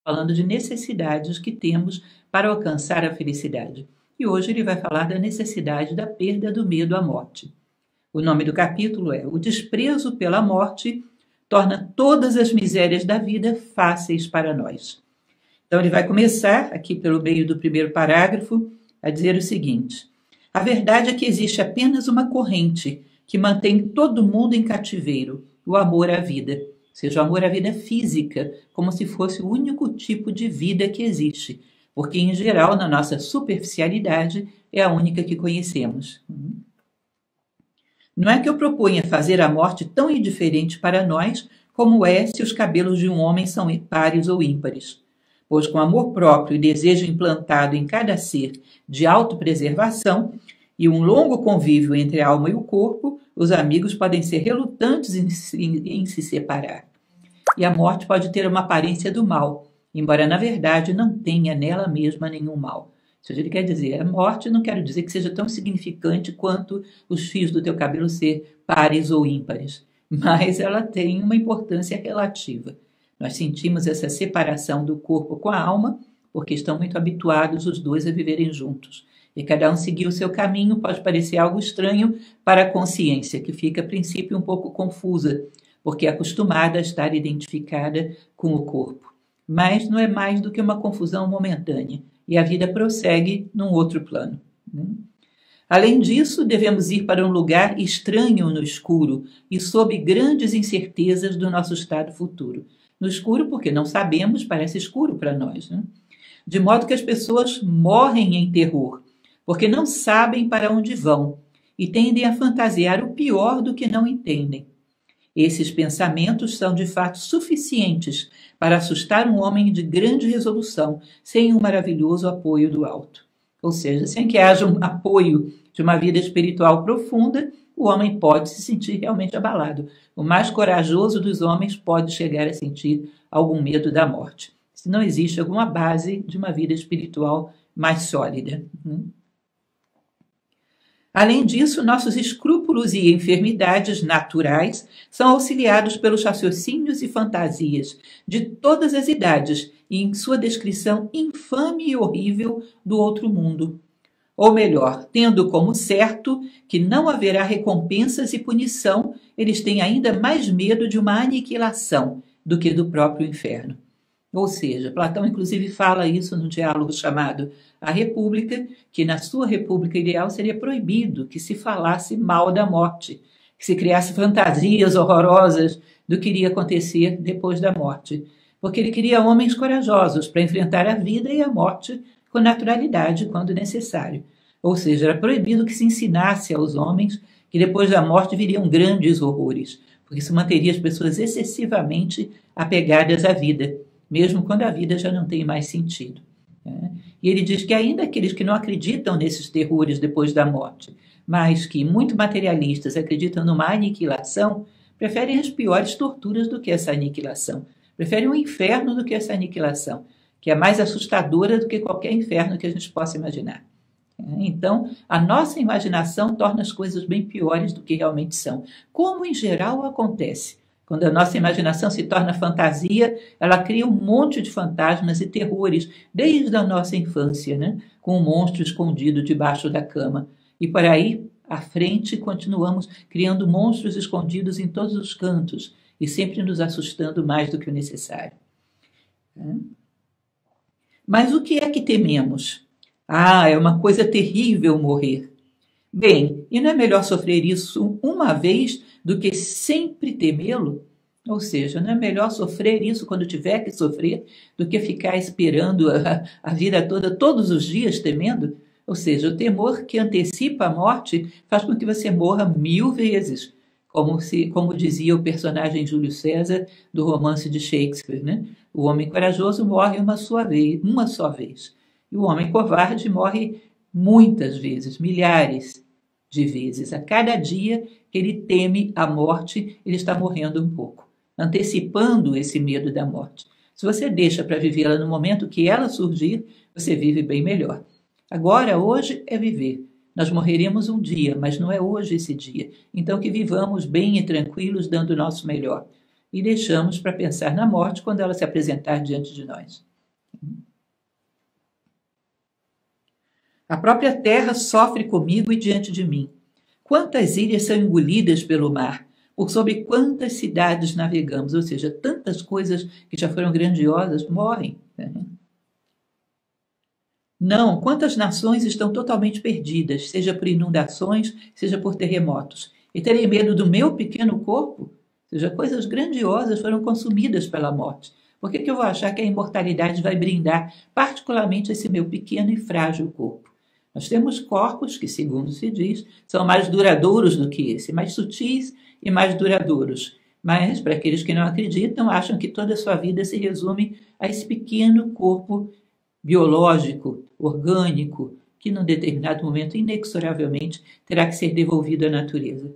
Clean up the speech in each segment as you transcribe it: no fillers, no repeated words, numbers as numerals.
falando de necessidades que temos para alcançar a felicidade. E hoje ele vai falar da necessidade da perda do medo à morte. O nome do capítulo é O Desprezo pela Morte torna todas as misérias da vida fáceis para nós. Então ele vai começar, aqui pelo meio do primeiro parágrafo, a dizer o seguinte: a verdade é que existe apenas uma corrente que mantém todo mundo em cativeiro, o amor à vida. Ou seja, o amor à vida física, como se fosse o único tipo de vida que existe, porque, em geral, na nossa superficialidade, é a única que conhecemos. Não é que eu proponha fazer a morte tão indiferente para nós como é se os cabelos de um homem são pares ou ímpares, pois com amor próprio e desejo implantado em cada ser de autopreservação e um longo convívio entre a alma e o corpo, os amigos podem ser relutantes em se separar. E a morte pode ter uma aparência do mal, embora na verdade não tenha nela mesma nenhum mal. Isso ele quer dizer, a morte não quero dizer que seja tão significante quanto os fios do teu cabelo ser pares ou ímpares, mas ela tem uma importância relativa. Nós sentimos essa separação do corpo com a alma, porque estão muito habituados os dois a viverem juntos. E cada um seguir o seu caminho pode parecer algo estranho para a consciência, que fica a princípio um pouco confusa, porque é acostumada a estar identificada com o corpo. Mas não é mais do que uma confusão momentânea, e a vida prossegue num outro plano. Além disso, devemos ir para um lugar estranho no escuro e sob grandes incertezas do nosso estado futuro. No escuro, porque não sabemos, parece escuro para nós. De modo que as pessoas morrem em terror, porque não sabem para onde vão e tendem a fantasiar o pior do que não entendem. Esses pensamentos são de fato suficientes para assustar um homem de grande resolução, sem um maravilhoso apoio do alto. Ou seja, sem que haja um apoio de uma vida espiritual profunda, o homem pode se sentir realmente abalado. O mais corajoso dos homens pode chegar a sentir algum medo da morte, se não existe alguma base de uma vida espiritual mais sólida. Além disso, nossos escrúpulos e enfermidades naturais são auxiliados pelos raciocínios e fantasias de todas as idades e em sua descrição infame e horrível do outro mundo. Ou melhor, tendo como certo que não haverá recompensas e punição, eles têm ainda mais medo de uma aniquilação do que do próprio inferno. Ou seja, Platão inclusive fala isso no diálogo chamado A República, que na sua república ideal seria proibido que se falasse mal da morte, que se criasse fantasias horrorosas do que iria acontecer depois da morte, porque ele queria homens corajosos para enfrentar a vida e a morte com naturalidade quando necessário. Ou seja, era proibido que se ensinasse aos homens que depois da morte viriam grandes horrores, porque isso manteria as pessoas excessivamente apegadas à vida, mesmo quando a vida já não tem mais sentido. E ele diz que ainda aqueles que não acreditam nesses terrores depois da morte, mas que, muito materialistas, acreditam numa aniquilação, preferem as piores torturas do que essa aniquilação. Preferem o inferno do que essa aniquilação, que é mais assustadora do que qualquer inferno que a gente possa imaginar. Então, a nossa imaginação torna as coisas bem piores do que realmente são, como em geral acontece. Quando a nossa imaginação se torna fantasia, ela cria um monte de fantasmas e terrores desde a nossa infância, com um monstro escondido debaixo da cama. E por aí, à frente, continuamos criando monstros escondidos em todos os cantos e sempre nos assustando mais do que o necessário. Mas o que é que tememos? É uma coisa terrível morrer. Bem, e não é melhor sofrer isso uma vez do que sempre temê-lo? Ou seja, não é melhor sofrer isso quando tiver que sofrer do que ficar esperando a vida toda, todos os dias temendo? Ou seja, o temor que antecipa a morte faz com que você morra 1000 vezes, como dizia o personagem Júlio César do romance de Shakespeare. O homem corajoso morre uma só vez. E o homem covarde morre muitas vezes, milhares de vezes. A cada dia que ele teme a morte, ele está morrendo um pouco, antecipando esse medo da morte. Se você deixa para vivê-la no momento que ela surgir, você vive bem melhor. Agora, hoje é viver. Nós morreremos um dia, mas não é hoje esse dia. Então que vivamos bem e tranquilos, dando o nosso melhor. E deixamos para pensar na morte quando ela se apresentar diante de nós. A própria terra sofre comigo e diante de mim. Quantas ilhas são engolidas pelo mar? Por sobre quantas cidades navegamos? Ou seja, tantas coisas que já foram grandiosas morrem. Não, quantas nações estão totalmente perdidas, seja por inundações, seja por terremotos. E terei medo do meu pequeno corpo? Ou seja, coisas grandiosas foram consumidas pela morte. Por que eu vou achar que a imortalidade vai brindar particularmente esse meu pequeno e frágil corpo? Nós temos corpos que, segundo se diz, são mais duradouros do que esse, mais sutis e mais duradouros. Mas, para aqueles que não acreditam, acham que toda a sua vida se resume a esse pequeno corpo biológico, orgânico, que num determinado momento, inexoravelmente, terá que ser devolvido à natureza.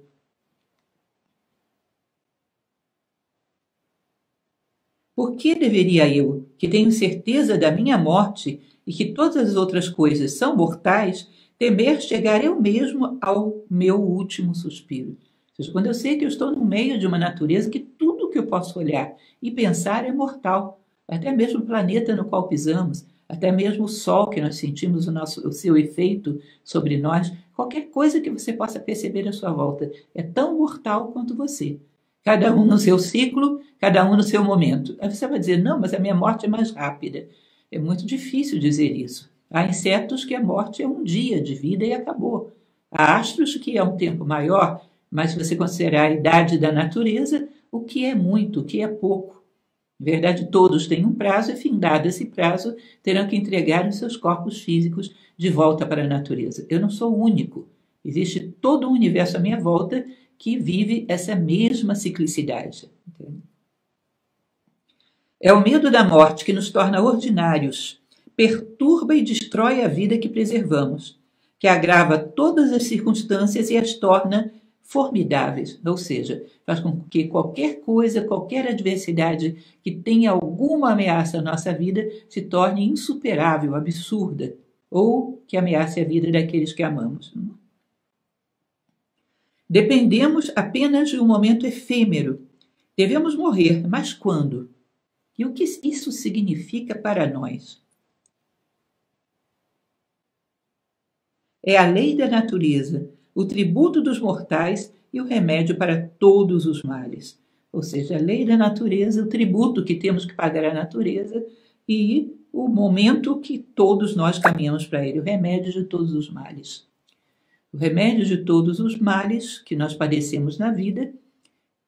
Por que deveria eu, que tenho certeza da minha morte e que todas as outras coisas são mortais, temer chegar eu mesmo ao meu último suspiro? Ou seja, quando eu sei que eu estou no meio de uma natureza que tudo que eu posso olhar e pensar é mortal, até mesmo o planeta no qual pisamos, até mesmo o sol que nós sentimos o seu efeito sobre nós, qualquer coisa que você possa perceber à sua volta é tão mortal quanto você. Cada um no seu ciclo, cada um no seu momento. Aí você vai dizer, não, mas a minha morte é mais rápida. É muito difícil dizer isso. Há insetos que a morte é um dia de vida e acabou. Há astros que é um tempo maior, mas se você considerar a idade da natureza, o que é muito, o que é pouco. Na verdade, todos têm um prazo e, findado esse prazo, terão que entregar os seus corpos físicos de volta para a natureza. Eu não sou o único. Existe todo um universo à minha volta que vive essa mesma ciclicidade. É o medo da morte que nos torna ordinários, perturba e destrói a vida que preservamos, que agrava todas as circunstâncias e as torna formidáveis, ou seja, faz com que qualquer coisa, qualquer adversidade que tenha alguma ameaça à nossa vida se torne insuperável, absurda, ou que ameace a vida daqueles que amamos. Dependemos apenas de um momento efêmero. Devemos morrer, mas quando? E o que isso significa para nós? É a lei da natureza, o tributo dos mortais e o remédio para todos os males. Ou seja, a lei da natureza, o tributo que temos que pagar à natureza e o momento que todos nós caminhamos para ele, o remédio de todos os males. O remédio de todos os males que nós padecemos na vida,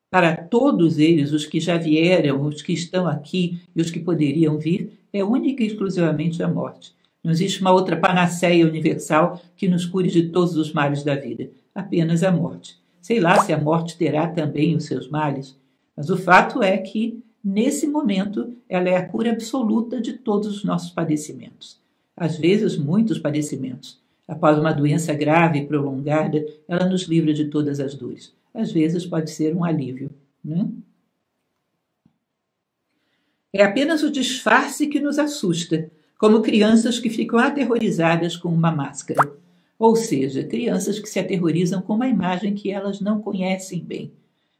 para todos eles, os que já vieram, os que estão aqui e os que poderiam vir, é única e exclusivamente a morte. Não existe uma outra panaceia universal que nos cure de todos os males da vida, apenas a morte. Sei lá se a morte terá também os seus males, mas o fato é que, nesse momento, ela é a cura absoluta de todos os nossos padecimentos. Às vezes, muitos padecimentos. Após uma doença grave e prolongada, ela nos livra de todas as dores. Às vezes pode ser um alívio, né? É apenas o disfarce que nos assusta, como crianças que ficam aterrorizadas com uma máscara. Ou seja, crianças que se aterrorizam com uma imagem que elas não conhecem bem.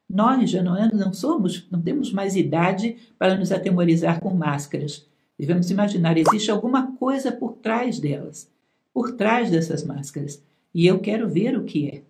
Nós já não temos mais idade para nos atemorizar com máscaras. Devemos imaginar, existe alguma coisa por trás delas, por trás dessas máscaras. E eu quero ver o que é.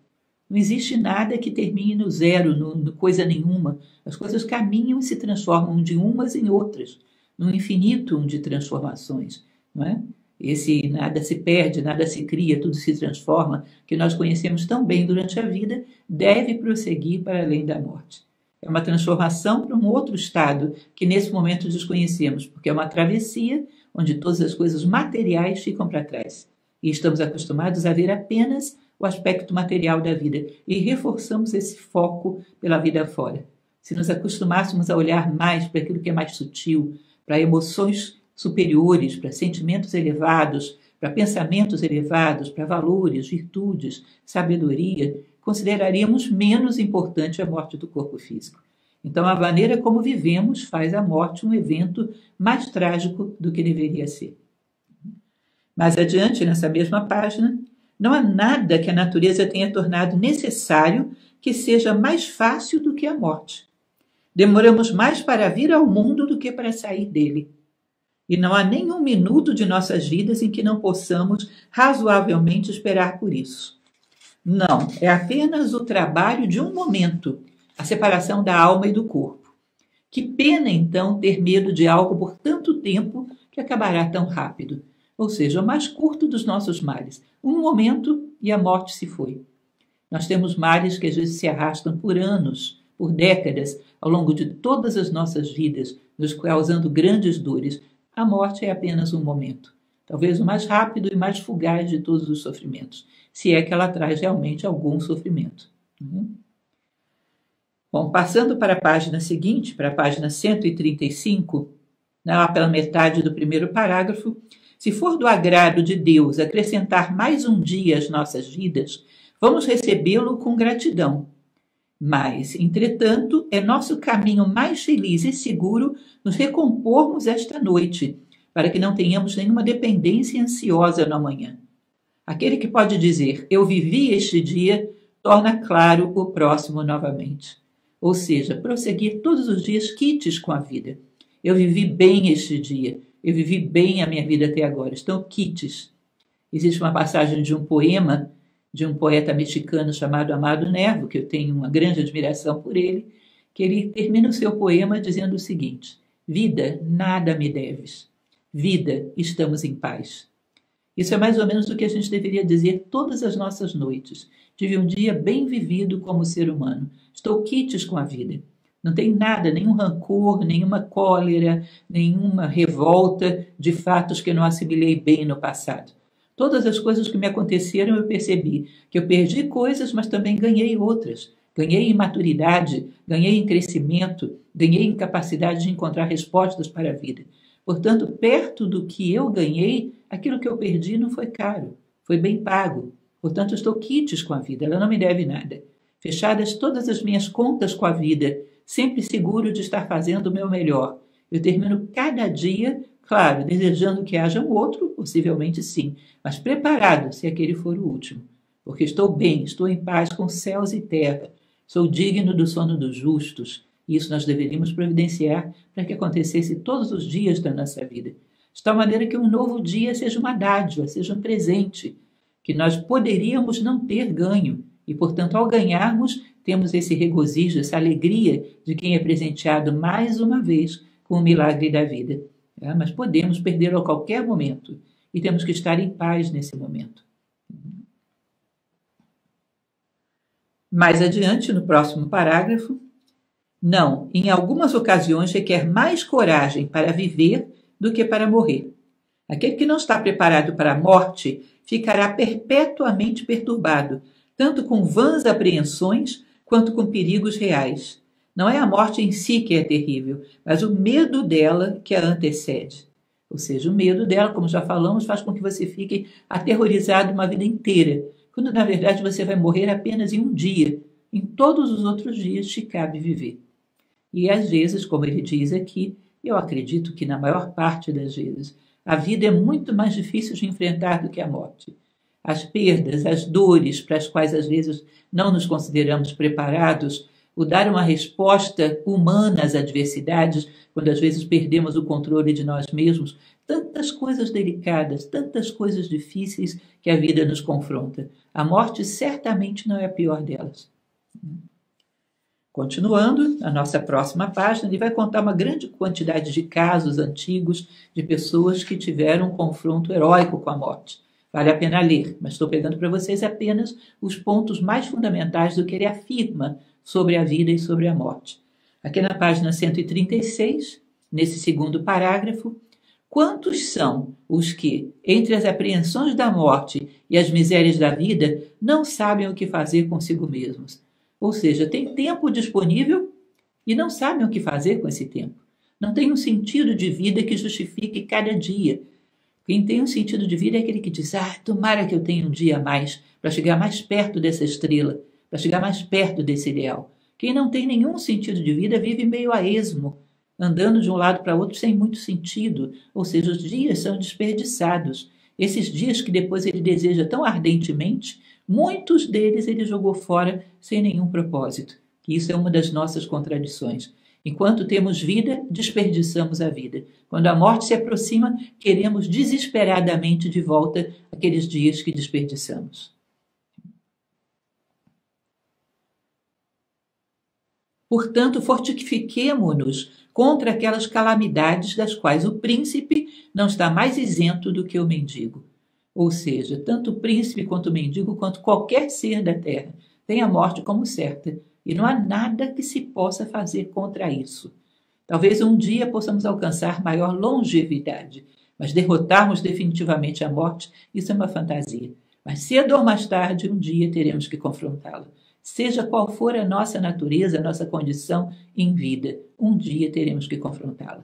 Não existe nada que termine no zero, no coisa nenhuma. As coisas caminham e se transformam de umas em outras, num infinito de transformações. Não é? Esse nada se perde, nada se cria, tudo se transforma, que nós conhecemos tão bem durante a vida, deve prosseguir para além da morte. É uma transformação para um outro estado que nesse momento desconhecemos, porque é uma travessia onde todas as coisas materiais ficam para trás. E estamos acostumados a ver apenas o aspecto material da vida e reforçamos esse foco pela vida fora. Se nos acostumássemos a olhar mais para aquilo que é mais sutil, para emoções superiores, para sentimentos elevados, para pensamentos elevados, para valores, virtudes, sabedoria, consideraríamos menos importante a morte do corpo físico. Então, a maneira como vivemos faz a morte um evento mais trágico do que deveria ser. Mais adiante, nessa mesma página, não há nada que a natureza tenha tornado necessário que seja mais fácil do que a morte. Demoramos mais para vir ao mundo do que para sair dele. E não há nenhum minuto de nossas vidas em que não possamos razoavelmente esperar por isso. Não, é apenas o trabalho de um momento, a separação da alma e do corpo. Que pena, então, ter medo de algo por tanto tempo que acabará tão rápido. Ou seja, o mais curto dos nossos males. Um momento e a morte se foi. Nós temos males que às vezes se arrastam por anos, por décadas, ao longo de todas as nossas vidas, nos causando grandes dores. A morte é apenas um momento. Talvez o mais rápido e mais fugaz de todos os sofrimentos, se é que ela traz realmente algum sofrimento. Bom, passando para a página seguinte, para a página 135, lá pela metade do primeiro parágrafo, se for do agrado de Deus acrescentar mais um dia às nossas vidas, vamos recebê-lo com gratidão. Mas, entretanto, é nosso caminho mais feliz e seguro nos recompormos esta noite, para que não tenhamos nenhuma dependência ansiosa no amanhã. Aquele que pode dizer, eu vivi este dia, torna claro o próximo novamente. Ou seja, prosseguir todos os dias quites com a vida. Eu vivi bem este dia, eu vivi bem a minha vida até agora, estão quites. Existe uma passagem de um poema de um poeta mexicano chamado Amado Nervo, que eu tenho uma grande admiração por ele, que ele termina o seu poema dizendo o seguinte: vida, nada me deves. Vida, estamos em paz. Isso é mais ou menos o que a gente deveria dizer todas as nossas noites. Tive um dia bem vivido como ser humano. Estou quites com a vida. Não tem nada, nenhum rancor, nenhuma cólera, nenhuma revolta de fatos que eu não assimilei bem no passado. Todas as coisas que me aconteceram eu percebi que eu perdi coisas, mas também ganhei outras. Ganhei em maturidade, ganhei em crescimento, ganhei em capacidade de encontrar respostas para a vida. Portanto, perto do que eu ganhei, aquilo que eu perdi não foi caro, foi bem pago. Portanto, estou quites com a vida, ela não me deve nada. Fechadas todas as minhas contas com a vida, sempre seguro de estar fazendo o meu melhor. Eu termino cada dia, claro, desejando que haja um outro, possivelmente sim, mas preparado se aquele for o último. Porque estou bem, estou em paz com céus e terra, sou digno do sono dos justos. Isso nós deveríamos providenciar para que acontecesse todos os dias da nossa vida. De tal maneira que um novo dia seja uma dádiva, seja um presente, que nós poderíamos não ter ganho. E, portanto, ao ganharmos, temos esse regozijo, essa alegria de quem é presenteado mais uma vez com o milagre da vida. Mas podemos perdê-lo a qualquer momento e temos que estar em paz nesse momento. Mais adiante, no próximo parágrafo, não, em algumas ocasiões requer mais coragem para viver do que para morrer. Aquele que não está preparado para a morte ficará perpetuamente perturbado, tanto com vãs apreensões quanto com perigos reais. Não é a morte em si que é terrível, mas o medo dela que a antecede. Ou seja, o medo dela, como já falamos, faz com que você fique aterrorizado uma vida inteira, quando na verdade você vai morrer apenas em um dia. Em todos os outros dias te cabe viver. E às vezes, como ele diz aqui, eu acredito que na maior parte das vezes, a vida é muito mais difícil de enfrentar do que a morte. As perdas, as dores para as quais às vezes não nos consideramos preparados, o dar uma resposta humana às adversidades, quando às vezes perdemos o controle de nós mesmos, tantas coisas delicadas, tantas coisas difíceis que a vida nos confronta. A morte certamente não é a pior delas. Continuando, a nossa próxima página, ele vai contar uma grande quantidade de casos antigos de pessoas que tiveram um confronto heróico com a morte. Vale a pena ler, mas estou pegando para vocês apenas os pontos mais fundamentais do que ele afirma sobre a vida e sobre a morte. Aqui na página 136, nesse segundo parágrafo, quantos são os que, entre as apreensões da morte e as misérias da vida, não sabem o que fazer consigo mesmos? Ou seja, tem tempo disponível e não sabem o que fazer com esse tempo. Não tem um sentido de vida que justifique cada dia. Quem tem um sentido de vida é aquele que diz, tomara que eu tenha um dia a mais para chegar mais perto dessa estrela, para chegar mais perto desse ideal. Quem não tem nenhum sentido de vida vive meio a esmo, andando de um lado para outro sem muito sentido, ou seja, os dias são desperdiçados. Esses dias que depois ele deseja tão ardentemente, muitos deles ele jogou fora sem nenhum propósito. E isso é uma das nossas contradições. Enquanto temos vida, desperdiçamos a vida. Quando a morte se aproxima, queremos desesperadamente de volta aqueles dias que desperdiçamos. Portanto, fortifiquemo-nos contra aquelas calamidades das quais o príncipe não está mais isento do que o mendigo. Ou seja, tanto o príncipe quanto o mendigo, quanto qualquer ser da terra, tem a morte como certa, e não há nada que se possa fazer contra isso. Talvez um dia possamos alcançar maior longevidade, mas derrotarmos definitivamente a morte, isso é uma fantasia. Mas cedo ou mais tarde, um dia teremos que confrontá-la. Seja qual for a nossa natureza, a nossa condição em vida, um dia teremos que confrontá-la.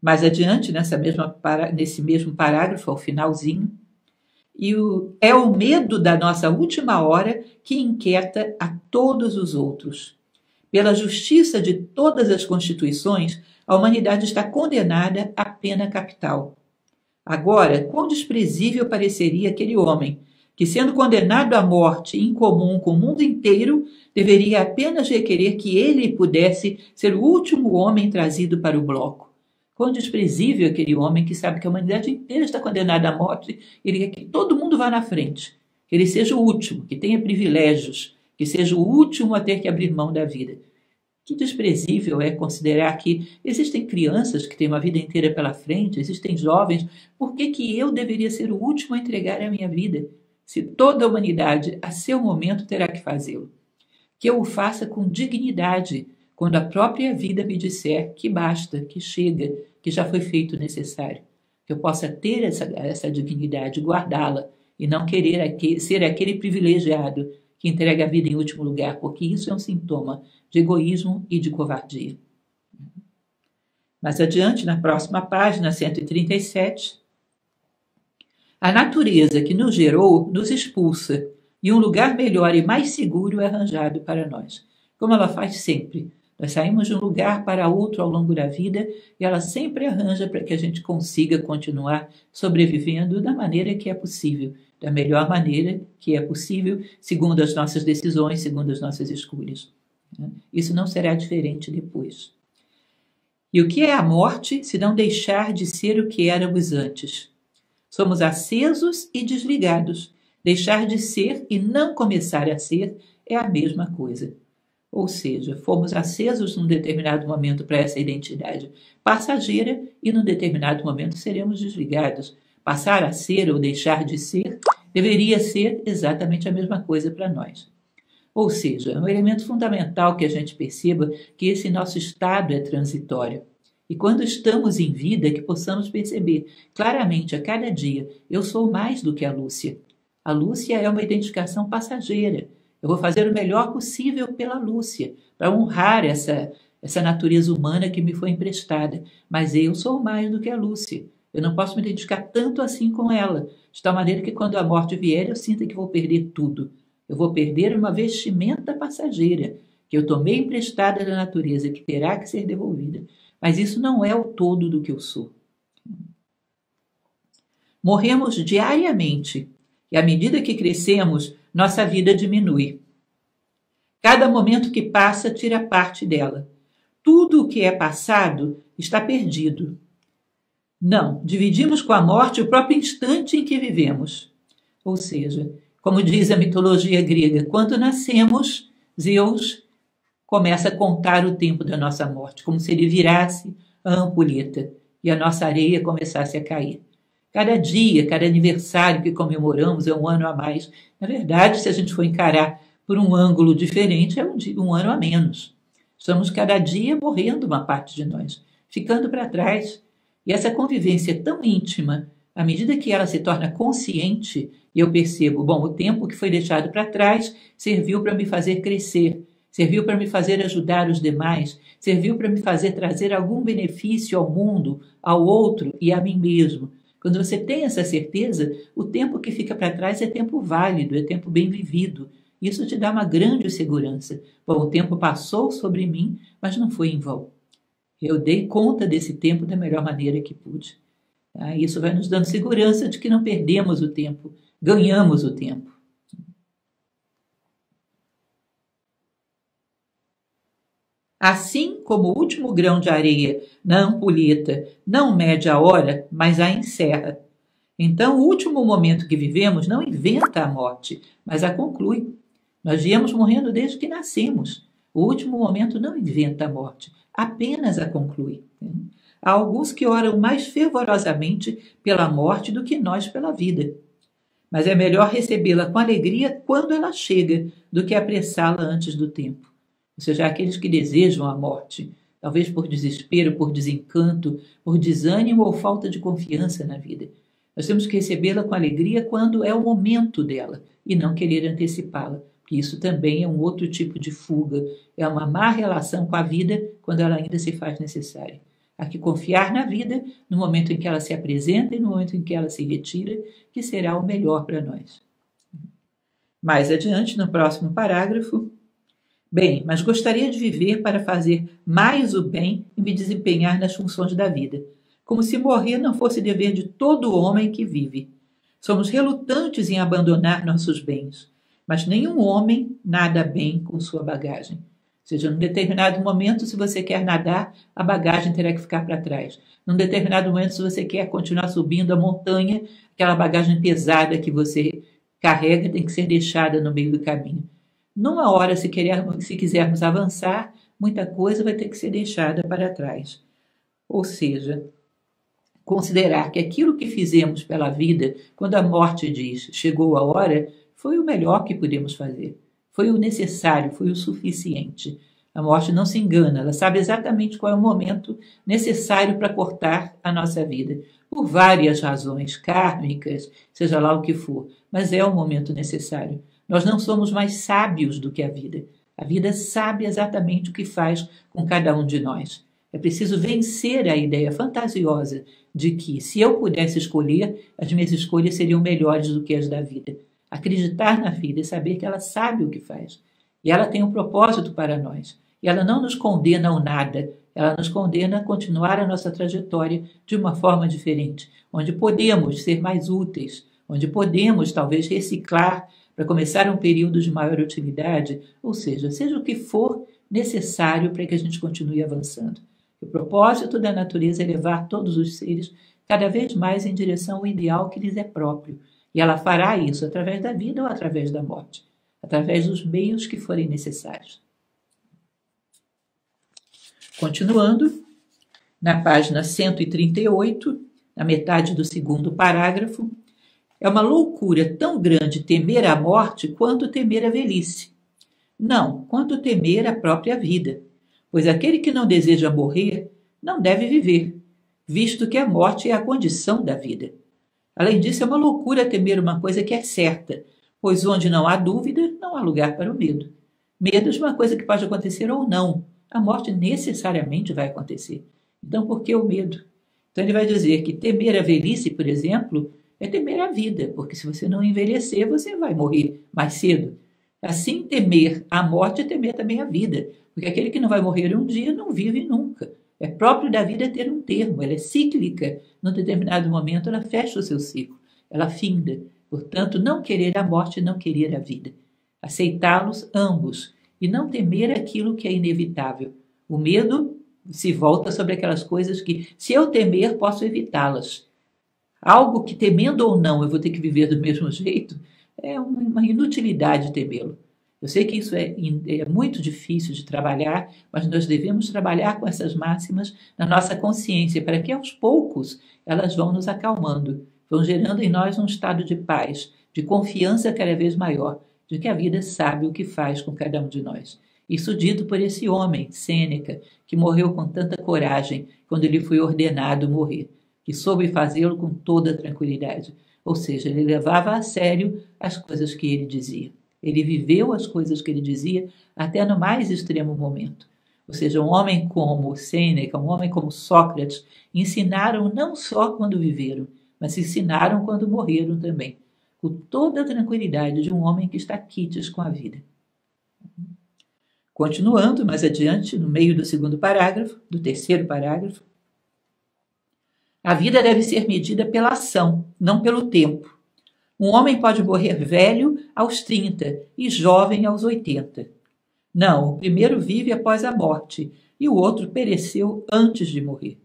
Mais adiante, nesse mesmo parágrafo, ao finalzinho, é o medo da nossa última hora que inquieta a todos os outros. Pela justiça de todas as constituições, a humanidade está condenada à pena capital. Agora, quão desprezível pareceria aquele homem que, sendo condenado à morte em comum com o mundo inteiro, deveria apenas requerer que ele pudesse ser o último homem trazido para o bloco. Quão desprezível aquele homem que sabe que a humanidade inteira está condenada à morte e quer que todo mundo vá na frente, que ele seja o último, que tenha privilégios, que seja o último a ter que abrir mão da vida. Que desprezível é considerar que existem crianças que têm uma vida inteira pela frente, existem jovens, por que eu deveria ser o último a entregar a minha vida? Se toda a humanidade, a seu momento, terá que fazê-lo. Que eu o faça com dignidade, quando a própria vida me disser que basta, que chega, que já foi feito o necessário. Que eu possa ter essa dignidade, guardá-la, e não querer ser aquele privilegiado que entrega a vida em último lugar, porque isso é um sintoma de egoísmo e de covardia. Mais adiante, na próxima página, 137, a natureza que nos gerou nos expulsa, e um lugar melhor e mais seguro é arranjado para nós, como ela faz sempre. Nós saímos de um lugar para outro ao longo da vida e ela sempre arranja para que a gente consiga continuar sobrevivendo da maneira que é possível, da melhor maneira que é possível, segundo as nossas decisões, segundo as nossas escolhas. Isso não será diferente depois. E o que é a morte se não deixar de ser o que éramos antes? Somos acesos e desligados. Deixar de ser e não começar a ser é a mesma coisa. Ou seja, fomos acesos num determinado momento para essa identidade passageira e num determinado momento seremos desligados. Passar a ser ou deixar de ser deveria ser exatamente a mesma coisa para nós. Ou seja, é um elemento fundamental que a gente perceba que esse nosso estado é transitório. E quando estamos em vida, que possamos perceber claramente a cada dia, eu sou mais do que a Lúcia. A Lúcia é uma identificação passageira. Eu vou fazer o melhor possível pela Lúcia, para honrar essa natureza humana que me foi emprestada. Mas eu sou mais do que a Lúcia. Eu não posso me identificar tanto assim com ela, de tal maneira que quando a morte vier, eu sinta que vou perder tudo. Eu vou perder uma vestimenta passageira, que eu tomei emprestada da natureza, que terá que ser devolvida. Mas isso não é o todo do que eu sou. Morremos diariamente, e à medida que crescemos, nossa vida diminui. Cada momento que passa tira parte dela. Tudo o que é passado está perdido. Não, dividimos com a morte o próprio instante em que vivemos. Ou seja, como diz a mitologia grega, quando nascemos, Zeus começa a contar o tempo da nossa morte, como se ele virasse a ampulheta e a nossa areia começasse a cair. Cada dia, cada aniversário que comemoramos é um ano a mais. Na verdade, se a gente for encarar por um ângulo diferente, é um ano a menos. Estamos cada dia morrendo uma parte de nós, ficando para trás. E essa convivência é tão íntima, à medida que ela se torna consciente, e eu percebo, bom, o tempo que foi deixado para trás serviu para me fazer crescer, serviu para me fazer ajudar os demais, serviu para me fazer trazer algum benefício ao mundo, ao outro e a mim mesmo. Quando você tem essa certeza, o tempo que fica para trás é tempo válido, é tempo bem vivido. Isso te dá uma grande segurança. Bom, o tempo passou sobre mim, mas não foi em vão. Eu dei conta desse tempo da melhor maneira que pude. Isso vai nos dando segurança de que não perdemos o tempo, ganhamos o tempo. Assim como o último grão de areia na ampulheta não mede a hora, mas a encerra. Então, o último momento que vivemos não inventa a morte, mas a conclui. Nós viemos morrendo desde que nascemos. O último momento não inventa a morte, apenas a conclui. Há alguns que oram mais fervorosamente pela morte do que nós pela vida. Mas é melhor recebê-la com alegria quando ela chega, do que apressá-la antes do tempo. Ou seja, aqueles que desejam a morte, talvez por desespero, por desencanto, por desânimo ou falta de confiança na vida. Nós temos que recebê-la com alegria quando é o momento dela e não querer antecipá-la, porque isso também é um outro tipo de fuga, é uma má relação com a vida quando ela ainda se faz necessária. Há que confiar na vida no momento em que ela se apresenta e no momento em que ela se retira, que será o melhor para nós. Mais adiante, no próximo parágrafo, bem, mas gostaria de viver para fazer mais o bem e me desempenhar nas funções da vida, como se morrer não fosse dever de todo homem que vive. Somos relutantes em abandonar nossos bens, mas nenhum homem nada bem com sua bagagem. Ou seja, num determinado momento, se você quer nadar, a bagagem terá que ficar para trás. Num determinado momento, se você quer continuar subindo a montanha, aquela bagagem pesada que você carrega tem que ser deixada no meio do caminho. Numa hora, se quisermos avançar, muita coisa vai ter que ser deixada para trás. Ou seja, considerar que aquilo que fizemos pela vida, quando a morte diz chegou a hora, foi o melhor que pudemos fazer. Foi o necessário, foi o suficiente. A morte não se engana, ela sabe exatamente qual é o momento necessário para cortar a nossa vida. Por várias razões, kármicas, seja lá o que for, mas é o momento necessário. Nós não somos mais sábios do que a vida. A vida sabe exatamente o que faz com cada um de nós. É preciso vencer a ideia fantasiosa de que, se eu pudesse escolher, as minhas escolhas seriam melhores do que as da vida. Acreditar na vida e saber que ela sabe o que faz. E ela tem um propósito para nós. E ela não nos condena ao nada, ela nos condena a continuar a nossa trajetória de uma forma diferente, onde podemos ser mais úteis, onde podemos talvez reciclar para começar um período de maior utilidade, ou seja o que for necessário para que a gente continue avançando. O propósito da natureza é levar todos os seres cada vez mais em direção ao ideal que lhes é próprio. E ela fará isso através da vida ou através da morte, através dos meios que forem necessários. Continuando, na página 138, na metade do segundo parágrafo, é uma loucura tão grande temer a morte quanto temer a velhice. Não, quanto temer a própria vida, pois aquele que não deseja morrer não deve viver, visto que a morte é a condição da vida. Além disso, é uma loucura temer uma coisa que é certa, pois onde não há dúvida, não há lugar para o medo. Medo é uma coisa que pode acontecer ou não. A morte necessariamente vai acontecer. Então, por que o medo? Então, ele vai dizer que temer a velhice, por exemplo, é temer a vida, porque se você não envelhecer, você vai morrer mais cedo. Assim, temer a morte é temer também a vida, porque aquele que não vai morrer um dia não vive nunca. É próprio da vida ter um termo, ela é cíclica. Num determinado momento, ela fecha o seu ciclo, ela finda. Portanto, não querer a morte e não querer a vida. Aceitá-los ambos e não temer aquilo que é inevitável. O medo se volta sobre aquelas coisas que, se eu temer, posso evitá-las. Algo que, temendo ou não, eu vou ter que viver do mesmo jeito, é uma inutilidade temê-lo. Eu sei que isso é muito difícil de trabalhar, mas nós devemos trabalhar com essas máximas na nossa consciência, para que aos poucos elas vão nos acalmando, vão gerando em nós um estado de paz, de confiança cada vez maior, de que a vida sabe o que faz com cada um de nós. Isso dito por esse homem, Sêneca, que morreu com tanta coragem quando ele foi ordenado morrer, que soube fazê-lo com toda tranquilidade. Ou seja, ele levava a sério as coisas que ele dizia. Ele viveu as coisas que ele dizia até no mais extremo momento. Ou seja, um homem como Sêneca, um homem como Sócrates, ensinaram não só quando viveram, mas ensinaram quando morreram também, com toda a tranquilidade de um homem que está quites com a vida. Continuando mais adiante, no meio do segundo parágrafo, do terceiro parágrafo, a vida deve ser medida pela ação, não pelo tempo. Um homem pode morrer velho aos 30 e jovem aos 80. Não, o primeiro vive após a morte e o outro pereceu antes de morrer.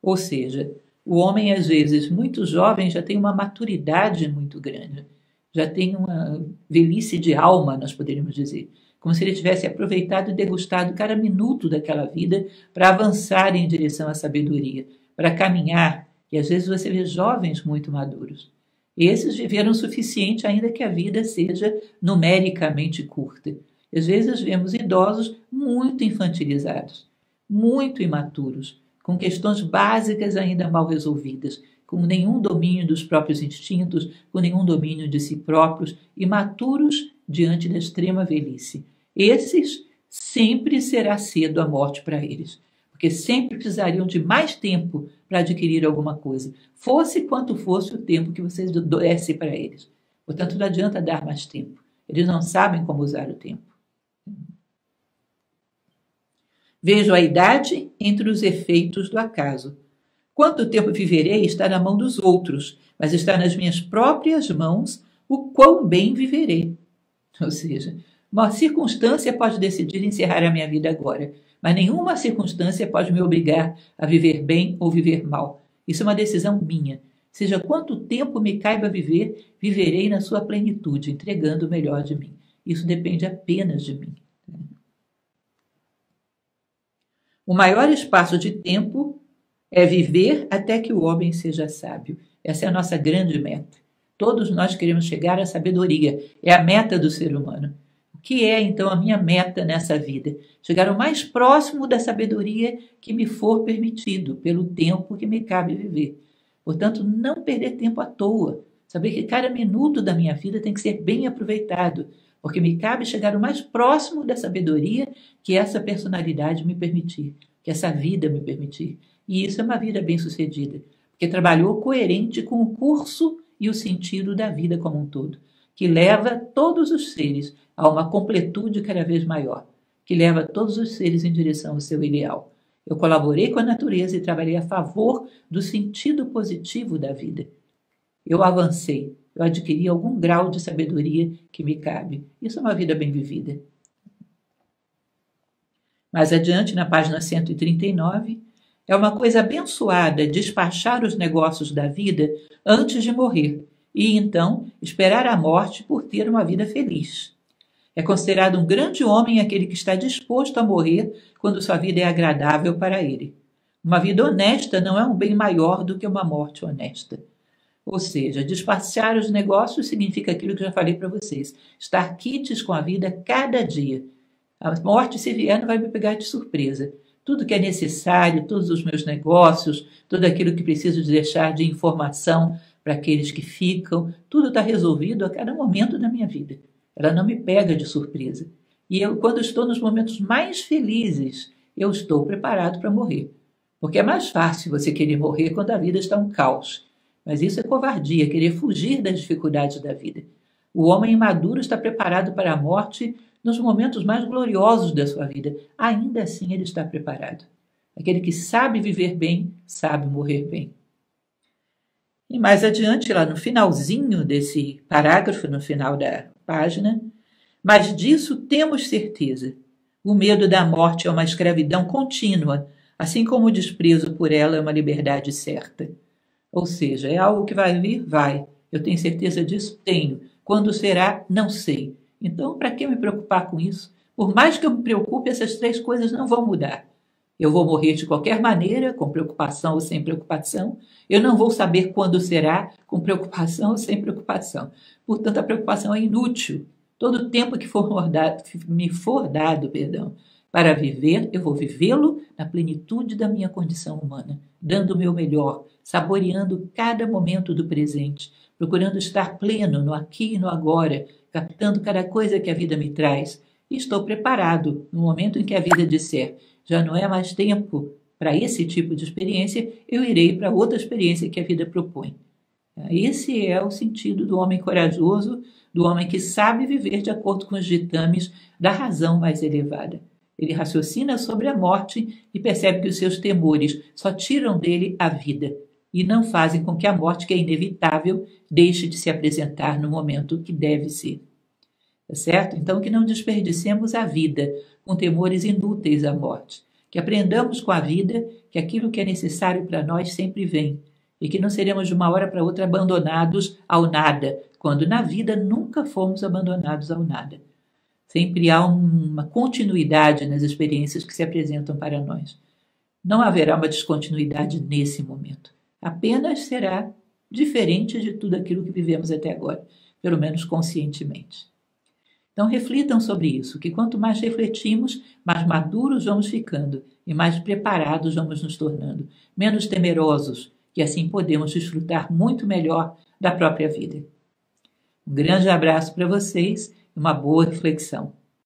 Ou seja, o homem, às vezes, muito jovem, já tem uma maturidade muito grande, já tem uma velhice de alma, nós poderíamos dizer, como se ele tivesse aproveitado e degustado cada minuto daquela vida para avançar em direção à sabedoria, para caminhar. E às vezes você vê jovens muito maduros. Esses viveram o suficiente, ainda que a vida seja numericamente curta. Às vezes vemos idosos muito infantilizados, muito imaturos, com questões básicas ainda mal resolvidas, com nenhum domínio dos próprios instintos, com nenhum domínio de si próprios, imaturos diante da extrema velhice. Esses sempre será cedo a morte para eles, porque sempre precisariam de mais tempo para adquirir alguma coisa, fosse quanto fosse o tempo que vocês dessem para eles. Portanto, não adianta dar mais tempo. Eles não sabem como usar o tempo. Vejo a idade entre os efeitos do acaso. Quanto tempo viverei está na mão dos outros, mas está nas minhas próprias mãos o quão bem viverei. Ou seja, uma circunstância pode decidir encerrar a minha vida agora, mas nenhuma circunstância pode me obrigar a viver bem ou viver mal. Isso é uma decisão minha. Seja quanto tempo me caiba viver, viverei na sua plenitude, entregando o melhor de mim. Isso depende apenas de mim. O maior espaço de tempo é viver até que o homem seja sábio. Essa é a nossa grande meta. Todos nós queremos chegar à sabedoria. É a meta do ser humano. O que é, então, a minha meta nessa vida? Chegar o mais próximo da sabedoria que me for permitido, pelo tempo que me cabe viver. Portanto, não perder tempo à toa. Saber que cada minuto da minha vida tem que ser bem aproveitado, porque me cabe chegar o mais próximo da sabedoria que essa personalidade me permitir, que essa vida me permitir. E isso é uma vida bem-sucedida, porque trabalhou coerente com o curso e o sentido da vida como um todo, que leva todos os seres a uma completude cada vez maior, que leva todos os seres em direção ao seu ideal. Eu colaborei com a natureza e trabalhei a favor do sentido positivo da vida. Eu avancei, eu adquiri algum grau de sabedoria que me cabe. Isso é uma vida bem vivida. Mais adiante, na página 139, é uma coisa abençoada despachar os negócios da vida antes de morrer e, então, esperar a morte por ter uma vida feliz. É considerado um grande homem aquele que está disposto a morrer quando sua vida é agradável para ele. Uma vida honesta não é um bem maior do que uma morte honesta. Ou seja, despachar os negócios significa aquilo que eu já falei para vocês. Estar quites com a vida cada dia. A morte, se vier, não vai me pegar de surpresa. Tudo que é necessário, todos os meus negócios, tudo aquilo que preciso de deixar de informação para aqueles que ficam, tudo está resolvido a cada momento da minha vida. Ela não me pega de surpresa. E eu, quando estou nos momentos mais felizes, eu estou preparado para morrer. Porque é mais fácil você querer morrer quando a vida está um caos. Mas isso é covardia, querer fugir das dificuldades da vida. O homem imaduro está preparado para a morte nos momentos mais gloriosos da sua vida. Ainda assim ele está preparado. Aquele que sabe viver bem, sabe morrer bem. E mais adiante, lá no finalzinho desse parágrafo, no final da página, mas disso temos certeza. O medo da morte é uma escravidão contínua, assim como o desprezo por ela é uma liberdade certa. Ou seja, é algo que vai vir? Vai. Eu tenho certeza disso? Tenho. Quando será? Não sei. Então, para que me preocupar com isso? Por mais que eu me preocupe, essas três coisas não vão mudar. Eu vou morrer de qualquer maneira, com preocupação ou sem preocupação. Eu não vou saber quando será, com preocupação ou sem preocupação. Portanto, a preocupação é inútil. Todo o tempo que me for dado, para viver, eu vou vivê-lo na plenitude da minha condição humana, dando o meu melhor, saboreando cada momento do presente, procurando estar pleno no aqui e no agora, captando cada coisa que a vida me traz. E estou preparado no momento em que a vida disser, já não é mais tempo para esse tipo de experiência, eu irei para outra experiência que a vida propõe. Esse é o sentido do homem corajoso, do homem que sabe viver de acordo com os ditames da razão mais elevada. Ele raciocina sobre a morte e percebe que os seus temores só tiram dele a vida e não fazem com que a morte, que é inevitável, deixe de se apresentar no momento que deve ser. tá certo? Então, que não desperdicemos a vida com temores inúteis à morte, que aprendamos com a vida que aquilo que é necessário para nós sempre vem, e que não seremos de uma hora para outra abandonados ao nada, quando na vida nunca fomos abandonados ao nada. Sempre há uma continuidade nas experiências que se apresentam para nós. Não haverá uma descontinuidade nesse momento. Apenas será diferente de tudo aquilo que vivemos até agora, pelo menos conscientemente. Então reflitam sobre isso, que quanto mais refletimos, mais maduros vamos ficando e mais preparados vamos nos tornando, menos temerosos, e assim podemos desfrutar muito melhor da própria vida. Um grande abraço para vocês e uma boa reflexão.